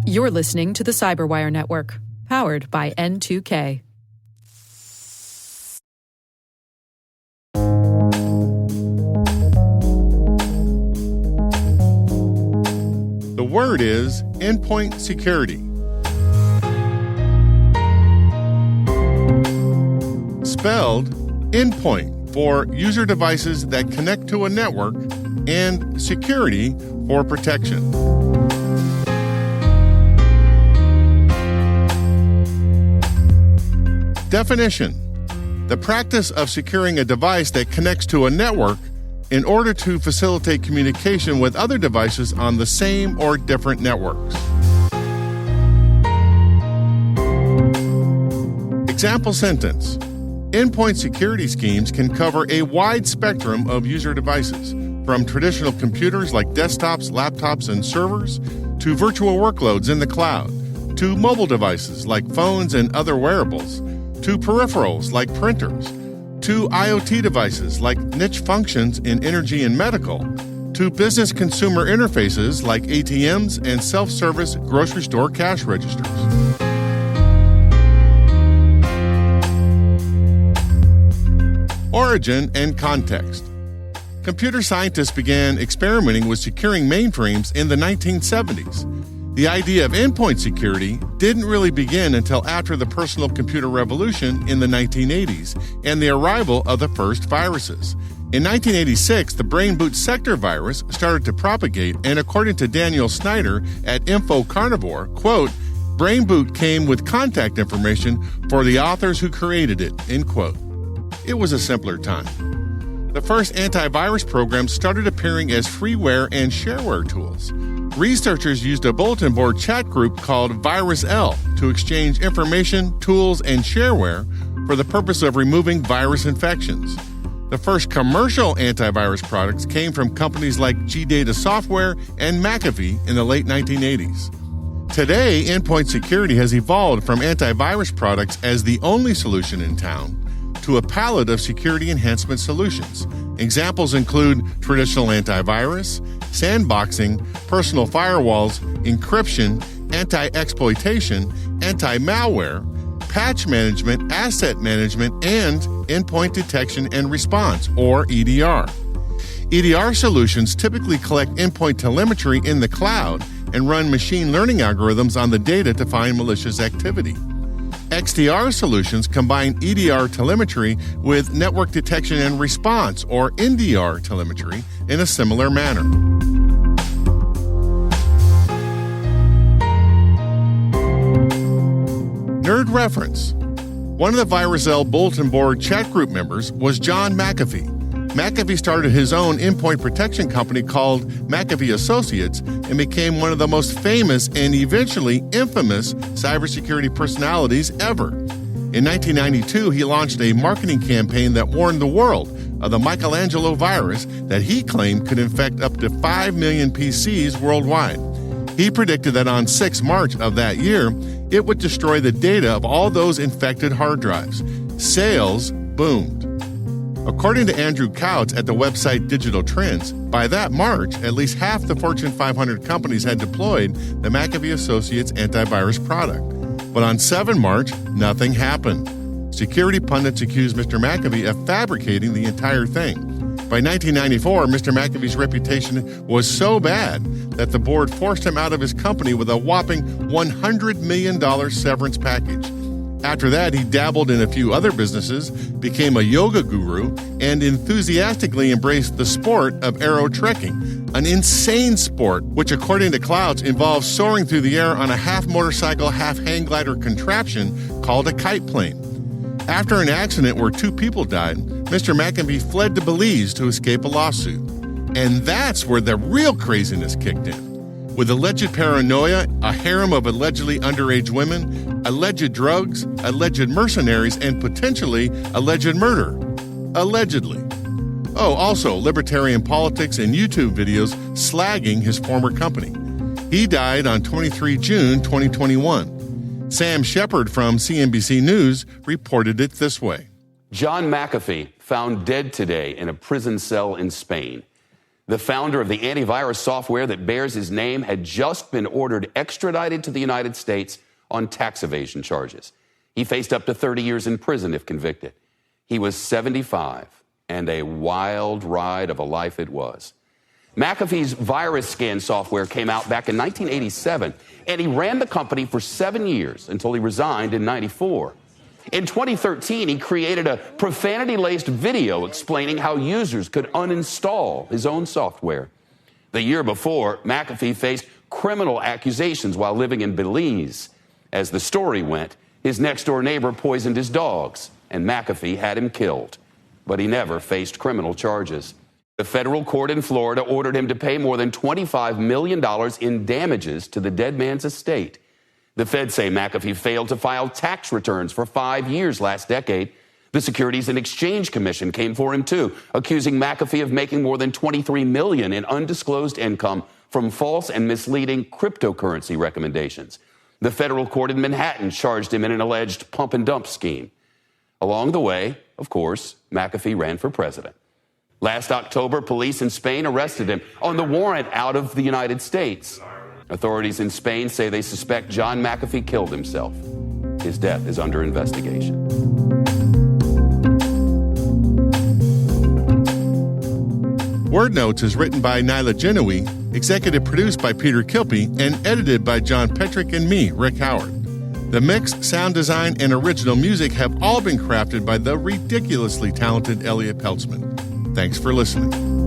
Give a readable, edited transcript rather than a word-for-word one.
You're listening to the Cyberwire Network, powered by N2K. The word is endpoint security. Spelled endpoint for user devices that connect to a network and security for protection. Definition: the practice of securing a device that connects to a network in order to facilitate communication with other devices on the same or different networks. Example sentence: endpoint security schemes can cover a wide spectrum of user devices, from traditional computers like desktops, laptops, and servers, to virtual workloads in the cloud, to mobile devices like phones and other wearables, to peripherals like printers, to IoT devices like niche functions in energy and medical, to business consumer interfaces like ATMs and self-service grocery store cash registers. Origin and context. Computer scientists began experimenting with securing mainframes in the 1970s. The idea of endpoint security didn't really begin until after the personal computer revolution in the 1980s and the arrival of the first viruses. In 1986, the brain boot sector virus started to propagate, and according to Daniel Snyder at Info Carnivore, quote, "Brain boot came with contact information for the authors who created it," end quote. It was a simpler time. The first antivirus programs started appearing as freeware and shareware tools. Researchers used a bulletin board chat group called VirusL to exchange information, tools, and shareware for the purpose of removing virus infections. The first commercial antivirus products came from companies like G-Data Software and McAfee in the late 1980s. Today, endpoint security has evolved from antivirus products as the only solution in town to a palette of security enhancement solutions. Examples include traditional antivirus, sandboxing, personal firewalls, encryption, anti-exploitation, anti-malware, patch management, asset management, and endpoint detection and response, or EDR. EDR solutions typically collect endpoint telemetry in the cloud and run machine learning algorithms on the data to find malicious activity. XDR solutions combine EDR telemetry with network detection and response, or NDR telemetry, in a similar manner. Nerd reference. One of the VirusL bulletin board chat group members was John McAfee. McAfee started his own endpoint protection company called McAfee Associates and became one of the most famous and eventually infamous cybersecurity personalities ever. In 1992, he launched a marketing campaign that warned the world of the Michelangelo virus that he claimed could infect up to 5 million PCs worldwide. He predicted that on 6 March of that year, it would destroy the data of all those infected hard drives. Sales boomed. According to Andrew Couts at the website Digital Trends, by that March, at least half the Fortune 500 companies had deployed the McAfee Associates antivirus product. But on 7 March, nothing happened. Security pundits accused Mr. McAfee of fabricating the entire thing. By 1994, Mr. McAfee's reputation was so bad that the board forced him out of his company with a whopping $100 million severance package. After that, he dabbled in a few other businesses, became a yoga guru, and enthusiastically embraced the sport of aero trekking, an insane sport which, according to Clouds, involves soaring through the air on a half-motorcycle, half-hang glider contraption called a kite plane. After an accident where 2 people died, Mr. McAfee fled to Belize to escape a lawsuit. And that's where the real craziness kicked in. With alleged paranoia, a harem of allegedly underage women, alleged drugs, alleged mercenaries, and potentially alleged murder. Allegedly. Oh, also libertarian politics and YouTube videos slagging his former company. He died on 23 June 2021. Sam Shepard from CNBC News reported it this way. John McAfee found dead today in a prison cell in Spain. The founder of the antivirus software that bears his name had just been ordered extradited to the United States on tax evasion charges. He faced up to 30 years in prison if convicted. He was 75, and a wild ride of a life it was. McAfee's virus scan software came out back in 1987, and he ran the company for 7 years until he resigned in 94. In 2013, he created a profanity-laced video explaining how users could uninstall his own software. The year before, McAfee faced criminal accusations while living in Belize. As the story went, his next-door neighbor poisoned his dogs, and McAfee had him killed. But he never faced criminal charges. The federal court in Florida ordered him to pay more than $25 million in damages to the dead man's estate. The feds say McAfee failed to file tax returns for 5 years last decade. The Securities and Exchange Commission came for him, too, accusing McAfee of making more than $23 million in undisclosed income from false and misleading cryptocurrency recommendations. The federal court in Manhattan charged him in an alleged pump-and-dump scheme. Along the way, of course, McAfee ran for president. Last October, police in Spain arrested him on the warrant out of the United States. Authorities in Spain say they suspect John McAfee killed himself. His death is under investigation. Word Notes is written by Nyla Genoe, executive produced by Peter Kilpie, and edited by John Petrick and me, Rick Howard. The mix, sound design, and original music have all been crafted by the ridiculously talented Elliot Peltzman. Thanks for listening.